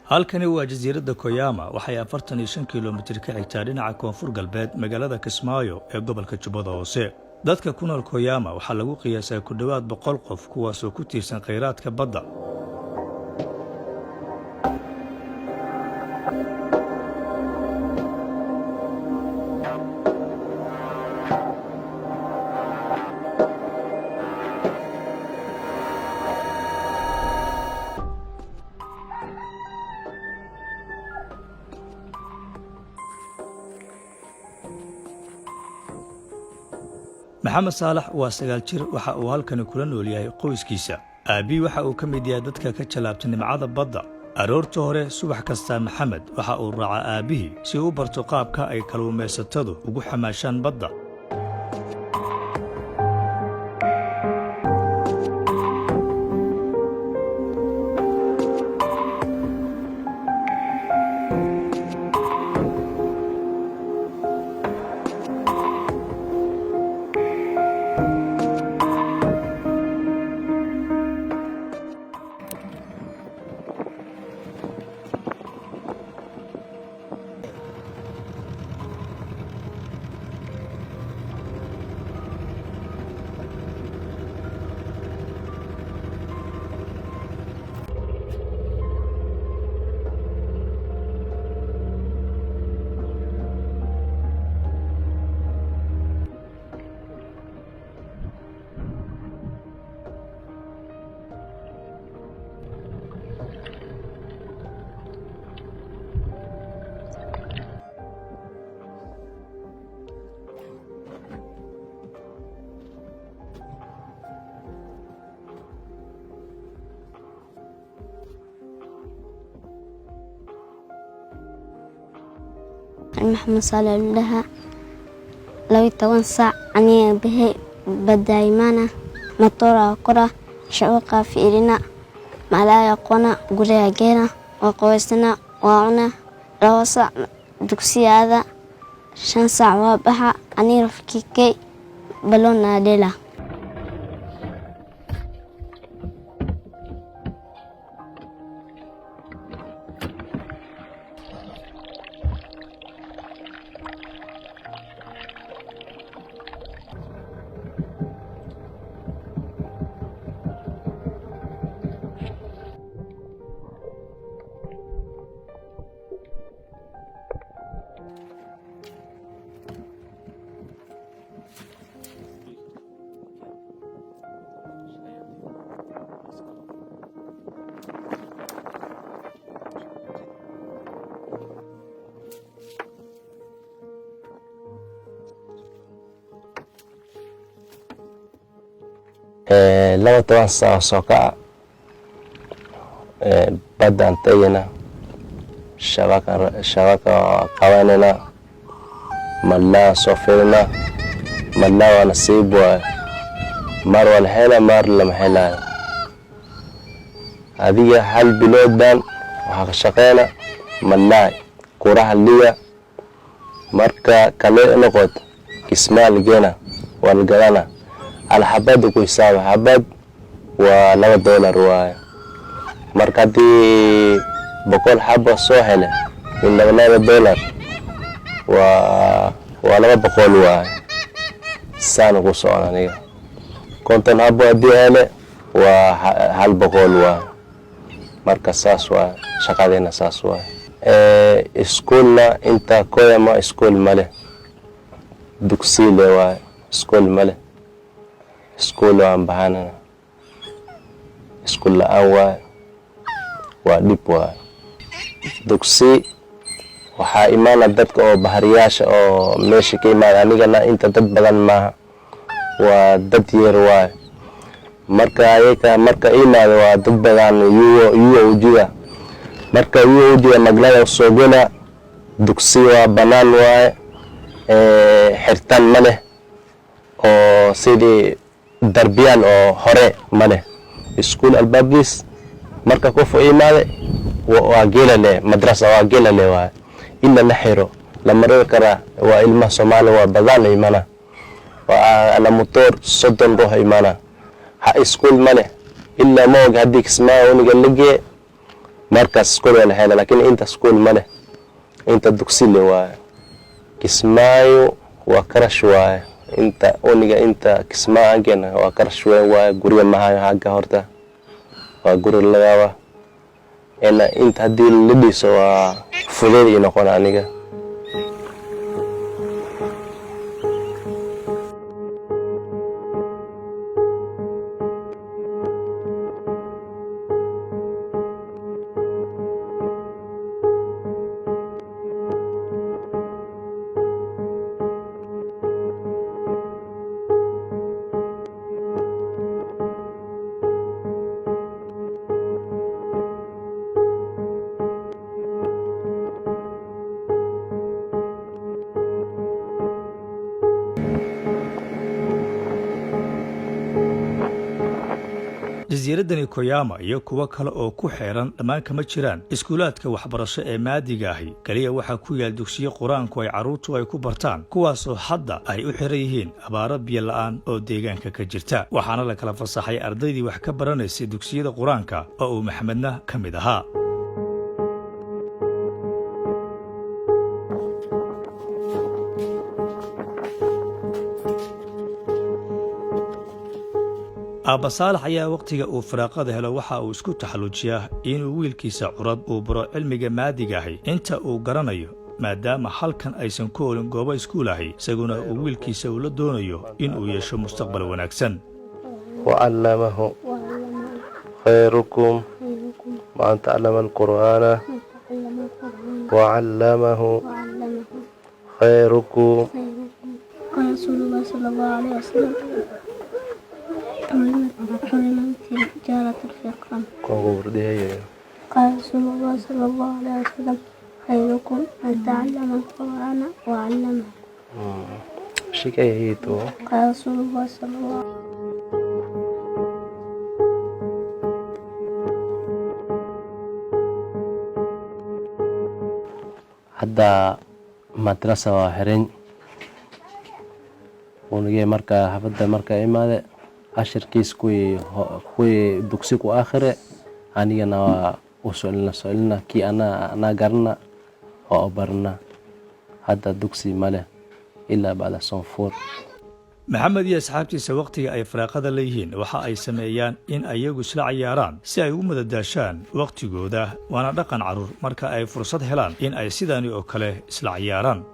halkani waa jasiiradda Koyama waxay 45 kiiloomitir ka xigtaa dhinaca koonfur galbeed magaalada Kismaayo ee gobolka Jubbada Hoose. Dadka ku nool Koyama waxa lagu qiyaasaa ku dhawaad 100 qof kuwaas oo ku tiirsan kheyraadka badda. محمد صالح waa 9 jir waxa uu halkan kula nool yahay qoyskiisa. Aabi waxa uu ka mid yahay dadka ka jalaabta nimcada badda. Aroorta hore subax kasta Maxamed waxa uu raacaa aabihi si uu barto qaabka ay kalluumaysatadu ugu xamaashaan badda. محمد صالح لها لو يتوسع عني به بدايمانا مطورة قرى شوقة في إلنا ملايا قنا قرية جينا وقويسنا وعنا روسع دكسي هذا 5 ساعة وابها عني رفكي بلونا ليلة. لو توسع سوكا بدأ انتينا شبكة قوانينا ملا صوفينا ملا ونسيب مر والحيلة مر لمحيلة هذه حل بلود بان وحق شقينا ملاي كورها اللية مركا كالي نقود كسمال جينا والقرانا على حباد وكيساوي حباد $2 واي marka hadii 100 xabo soo hele in $2 waa $200 waay saan ku soo aniga 50 xabo hadii hele waa $100 waay marka saas waa shaqadeena saas waay iskuulna inta Koyama iskuul male dugsi le waay iskuul male iskuul aan bahanana iskuul la waa dib waa dugsi waxa imaana dadka oo bahariyaasha oo meesha ka imaada anigana inta dad badan ma waa dad yar waa marka imaada waa dad badan iyo ujiga marka iyo ujiga maglada soo gala dugsi waa banaan waa xirtan male oo sidii darbiyan oo hore male iskuul albaabis marka qof imaade waa geelale madrasa waa geelale waa illa la xiro la marin kara waa ilma Soomaali waa badan imana waa ala motor 30 ruux imana ha iskuul male إلا موج هديك اسمها ونقلقي markaas iskool waa la hela laakiin inta iskool ma leh inta dugsi le waaye Kismaayo waa karash waaye inta uniga inta Kismaayo agena waa karash waaye guriga mahayo xagga horta waa guri lagaaba inta haddii la dhiso waa fudeed ii noqon aniga jasiiradani Koyama iyo kuwa kale oo ku xeeran dhammaan kama jiraan iskuulaadka waxbarasho ee maadiga ahi kaliya waxa ku yaal dugsiyo quraanku ay caruurtu ay ku bartaan kuwaas oo hadda ay u xiran yihiin abaaro biyo la'aan oo deegaanka ka jirta waxaana la kala fasaxay ardaydii wax ka baranaysay dugsiyada quraanka oo uu Maxamedna ka mid ahaa Aabba Saalax ayaa waqtiga uu firaaqada helo waxa uu isku taxallujiyaa inuu wiilkiisa curad uu baro cilmiga maadiga ahi inta uu garanayo maadaama halkan aysan ku oolin goobo iskuul ahi isaguna uu wiilkiisa ula doonayo inuu yeesho mustaqbal wanaagsan وعلمه خيركم من تعلم القرآن وعلمه خيركم قال رسول الله صلى الله عليه وسلم حرمت التجارة الفقرا قال رسول الله صلى الله عليه وسلم خيركم من تعلم القرآن وعلمه قال رسول الله صلى الله عليه وسلم hadda madrasa waa xiran unigay marka xafada marka imaade ashirkiis kuwii dugsi ku aakhire anigana waa u soolina kii ana garna oo barna hadda dugsi male ilaa bacda soonfuur Maxamed iyo asxaabtiisa waqtiga ay firaaqada leeyihiin waxa ay sameeyaan in ayagu isla ciyaaraan si ay u madadaashaan waqtigooda waana dhaqan caruur marka ay fursad helaan in ay sidani oo kale isla ciyaaraan